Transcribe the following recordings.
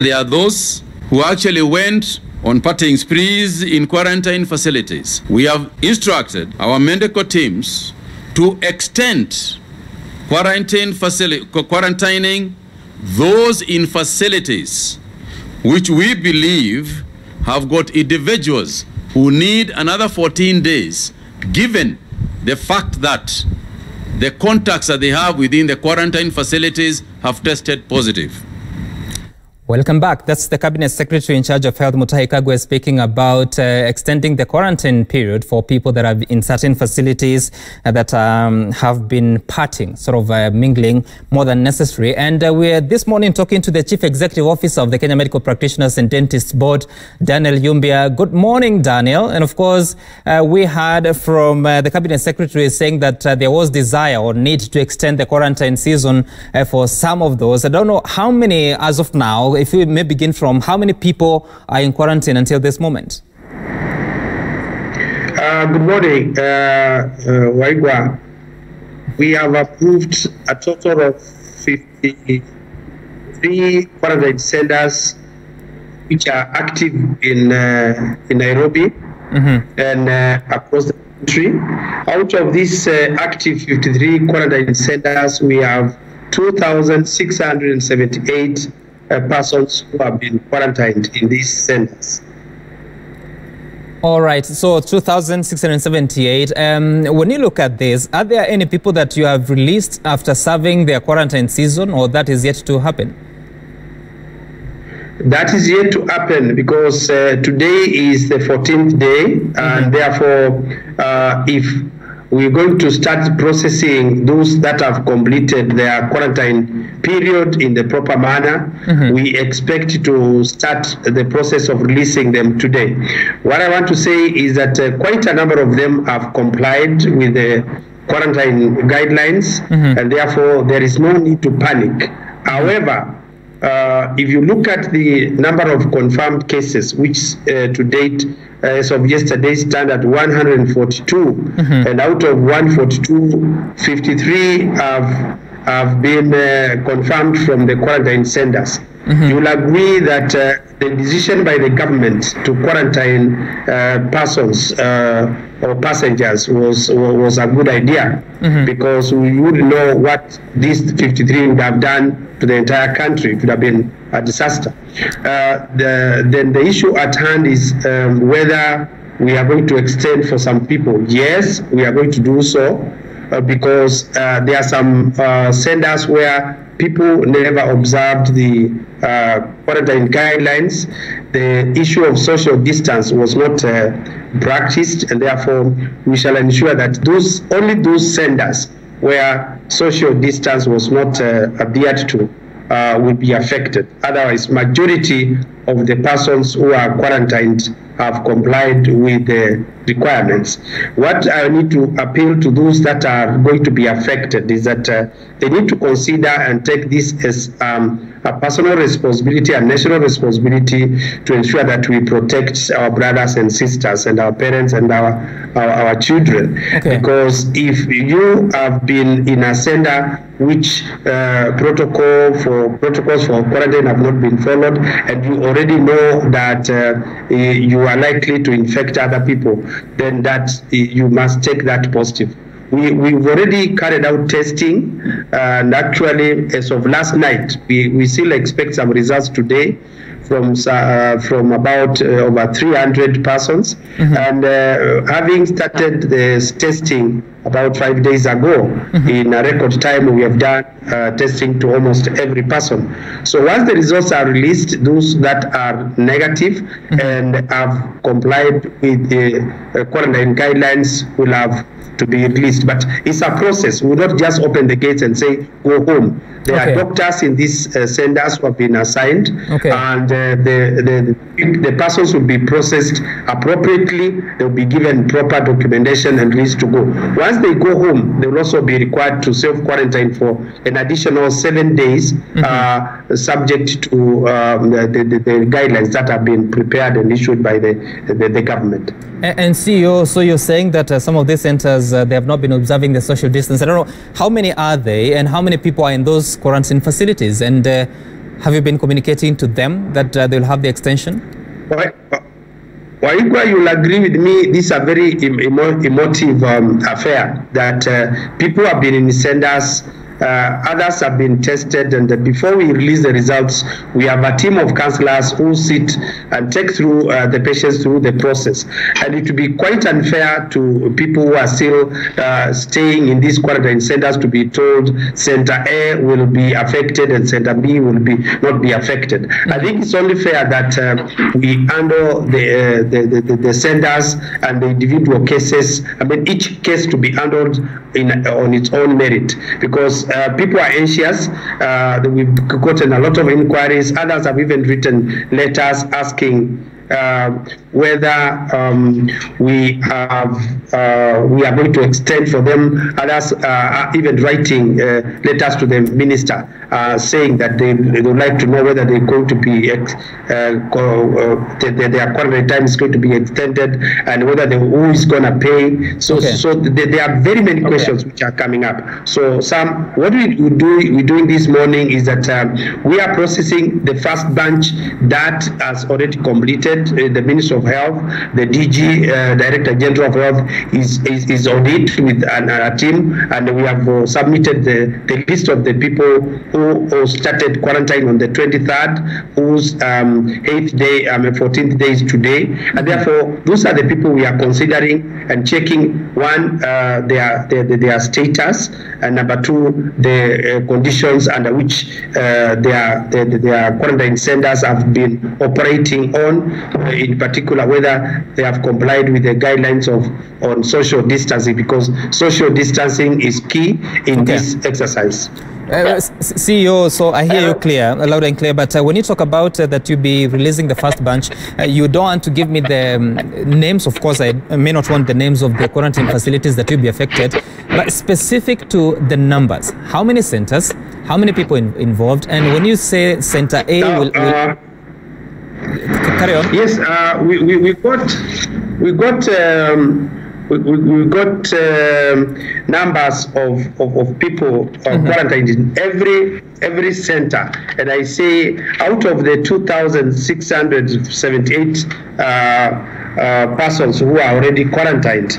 There are those who actually went on partying sprees in quarantine facilities. We have instructed our medical teams to extend quarantining those in facilities which we believe have got individuals who need another 14 days, given the fact that the contacts that they have within the quarantine facilities have tested positive. Welcome back. That's the Cabinet Secretary in charge of Health, Mutahi Kagwe, speaking about extending the quarantine period for people that are in certain facilities that have been partying, sort of mingling more than necessary. And we're this morning talking to the Chief Executive Officer of the Kenya Medical Practitioners and Dentists Board, Daniel Yumbya. Good morning, Daniel. And of course, we heard from the Cabinet Secretary saying that there was desire or need to extend the quarantine season for some of those. I don't know how many as of now. If we may begin from, how many people are in quarantine until this moment? Good morning, Waigwa. We have approved a total of 53 quarantine centers which are active in Nairobi and across the country. Out of these active 53 quarantine centers, we have 2,678 persons who have been quarantined in these centers. All right, so 2,678. When you look at this, are there any people that you have released after serving their quarantine season, or that is yet to happen? That is yet to happen because today is the 14th day, and therefore, if we're going to start processing those that have completed their quarantine period in the proper manner. We expect to start the process of releasing them today. What I want to say is that quite a number of them have complied with the quarantine guidelines, and therefore there is no need to panic. However, if you look at the number of confirmed cases, which to date, as of yesterday, stand at 142, and out of 142, 53 have been confirmed from the quarantine centers. You'll agree that the decision by the government to quarantine persons or passengers was a good idea, because we would know what these 53 would have done to the entire country. It would have been a disaster. Then the issue at hand is whether we are going to extend for some people. Yes, we are going to do so because there are some centers where people never observed the quarantine guidelines. The issue of social distance was not practiced, and therefore we shall ensure that only those centers where social distance was not adhered to will be affected. Otherwise, majority of the persons who are quarantined have complied with the requirements. What I need to appeal to those that are going to be affected is that they need to consider and take this as a personal responsibility and national responsibility to ensure that we protect our brothers and sisters and our parents and our children. Because if you have been in a center which protocols for quarantine have not been followed, and you already know that you are likely to infect other people, then that you must take that positive. We've already carried out testing, and actually, as of last night, we still expect some results today from about over 300 persons. And having started this testing about 5 days ago, in a record time, we have done testing to almost every person. So once the results are released, those that are negative and have complied with the quarantine guidelines will have to be released. But it's a process. We will not just open the gates and say, go home. There are doctors in these centers who have been assigned, and the persons will be processed appropriately. They will be given proper documentation and released to go. Once they go home, they will also be required to self-quarantine for an additional 7 days, subject to the guidelines that have been prepared and issued by the government. And CEO, so you're saying that some of these centers, they have not been observing the social distance. I don't know, how many are they and how many people are in those quarantine facilities? And Have you been communicating to them that they'll have the extension? Waigwa, you'll agree with me, this is a very emotive affair that people have been in centers, others have been tested, and before we release the results, we have a team of counselors who sit and take through the patients through the process. And it would be quite unfair to people who are still staying in these quarantine centers to be told Center A will be affected and Center B will not be affected. I think it's only fair that we handle the centers and the individual cases. I mean, each case to be handled on its own merit, because people are anxious. We've gotten a lot of inquiries. Others have even written letters asking whether we are going to extend for them. Others are even writing letters to the minister saying that they would like to know whether they're going to be their quarantine time is going to be extended, and whether who is going to pay. So there are very many questions which are coming up. So what we're doing this morning is that we are processing the first batch that has already completed. The Minister of Health, the DG, Director General of Health, is on it with a team, and we have submitted the list of the people who started quarantine on the 23rd, whose 8th day, 14th day is today, and therefore those are the people we are considering and checking. One, their status, and number two, the conditions under which their quarantine centers have been operating on. In particular, whether they have complied with the guidelines on social distancing, because social distancing is key in this exercise. CEO, so I hear you clear, loud and clear, but when you talk about that you'll be releasing the first bunch, you don't want to give me the names. Of course, I may not want the names of the quarantine facilities that will be affected, but specific to the numbers. How many centers, how many people involved, and when you say Center A will carry on. Yes, we got numbers of people quarantined in every center, and I say out of the 2,678 persons who are already quarantined,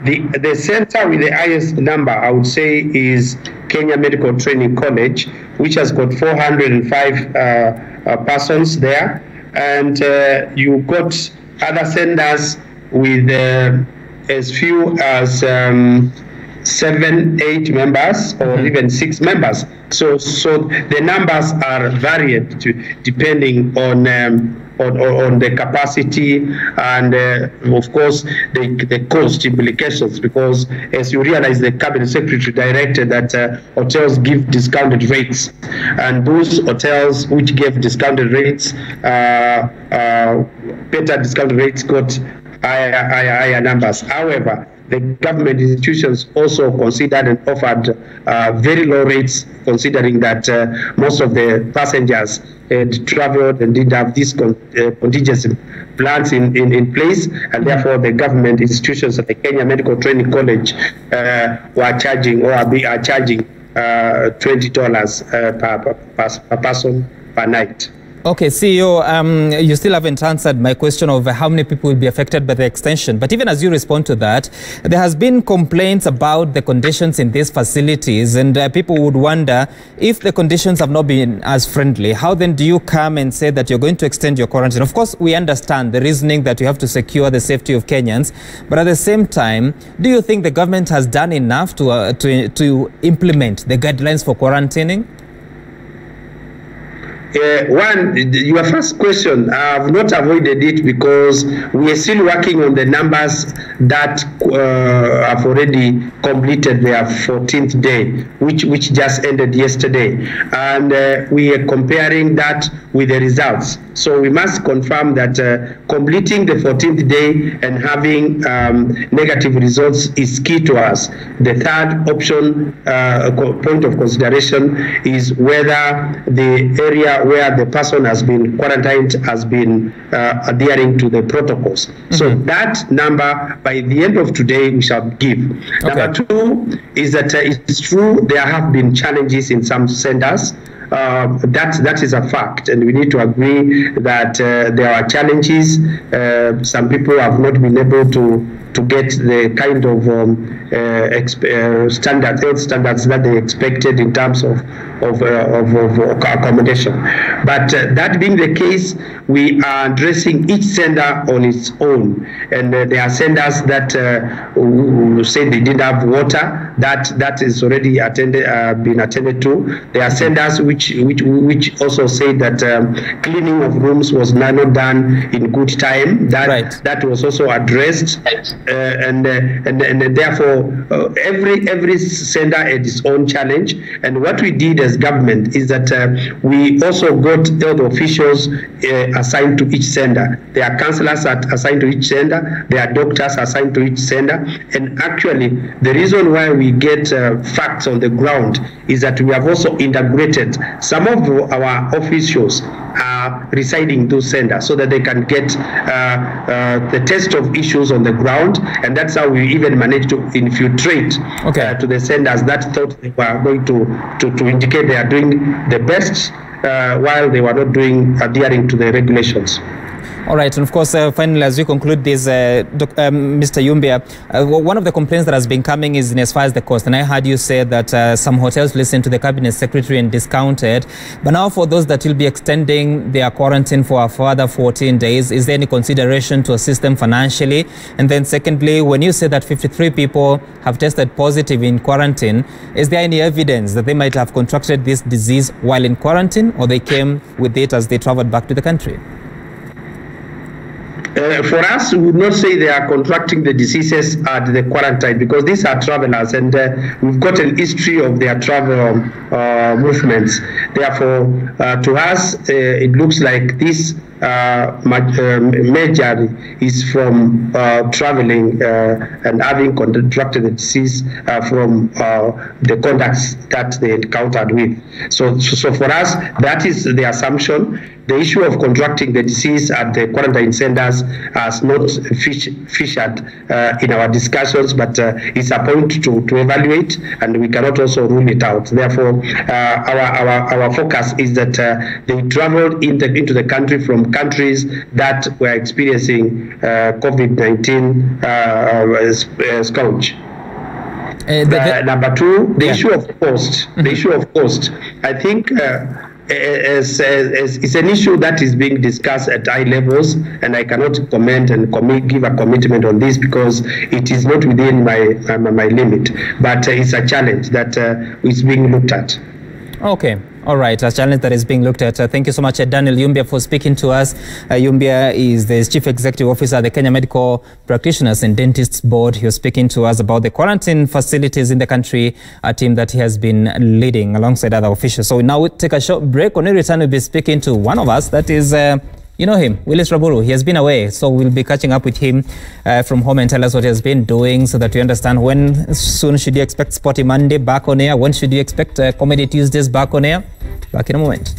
the center with the highest number, I would say, is Kenya Medical Training College, which has got 405 persons there, and you got other centers with as few as 7, 8 members, or even 6 members. So the numbers are varied depending on the capacity and of course the cost implications, because as you realize, the Cabinet Secretary directed that hotels give discounted rates, and those hotels which gave discounted rates, better discounted rates, got higher numbers. However, the government institutions also considered and offered very low rates, considering that most of the passengers had traveled and didn't have these contingency plans in place, and therefore the government institutions at the Kenya Medical Training College were charging, or are charging, $20 per person per night. Okay, CEO, you still haven't answered my question of how many people will be affected by the extension. But even as you respond to that, there has been complaints about the conditions in these facilities, and people would wonder, if the conditions have not been as friendly, how then do you come and say that you're going to extend your quarantine? Of course, we understand the reasoning that you have to secure the safety of Kenyans, but at the same time, do you think the government has done enough to implement the guidelines for quarantining? One, your first question, I have not avoided it, because we are still working on the numbers that have already completed their 14th day, which just ended yesterday, and we are comparing that with the results. So we must confirm that completing the 14th day and having negative results is key to us. The third option, point of consideration, is whether the area where the person has been quarantined has been adhering to the protocols. So that number, by the end of today, we shall give. Number two is that it's true there have been challenges in some centers. that is a fact, and we need to agree that there are challenges. Some people have not been able to get the kind of health standards that they expected in terms of accommodation. But that being the case, we are addressing each sender on its own, and there are senders that who say they didn't have water. That is already been attended to. There are senders which also say that cleaning of rooms was not done in good time. That was also addressed, and therefore every sender had its own challenge. And what we did as government is that we also got health officials assigned to each sender. There are counselors assigned to each sender. There are doctors assigned to each sender. And actually, the reason why we get facts on the ground is that we have also integrated some of our officials are residing those centers so that they can get the test of issues on the ground, and that's how we even managed to infiltrate to the centers that thought they were going to indicate they are doing the best while they were not adhering to the regulations. All right, and of course, finally, as we conclude this, Mr. Yumbya, one of the complaints that has been coming is in as far as the cost. And I heard you say that some hotels listened to the Cabinet Secretary and discounted. But now for those that will be extending their quarantine for a further 14 days, is there any consideration to assist them financially? And then secondly, when you say that 53 people have tested positive in quarantine, is there any evidence that they might have contracted this disease while in quarantine, or they came with it as they traveled back to the country? For us, we would not say they are contracting the diseases at the quarantine, because these are travelers, and we've got an history of their travel movements. Therefore, to us, it looks like this major is from traveling and having contracted the disease from the contacts that they encountered with. So for us, that is the assumption. The issue of contracting the disease at the quarantine centers has not featured in our discussions, but it's a point to evaluate, and we cannot also rule it out. Therefore, our focus is that they traveled into the country from countries that were experiencing COVID-19 scourge. Number two, the issue of cost. The issue of cost, I think, it's an issue that is being discussed at high levels, and I cannot comment and give a commitment on this because it is not within my limit. But it's a challenge that is being looked at. Okay. All right, a challenge that is being looked at. Thank you so much, Daniel Yumbya, for speaking to us. Yumbya is the Chief Executive Officer at the Kenya Medical Practitioners and Dentists Board. He was speaking to us about the quarantine facilities in the country, a team that he has been leading alongside other officials. So now we'll take a short break. When we return, we'll be speaking to one of us, that is... you know him, Willis Raburu. He has been away, so we'll be catching up with him from home and tell us what he has been doing so that we understand when soon should you expect Sporty Monday back on air, when should you expect Comedy Tuesdays back on air. Back in a moment.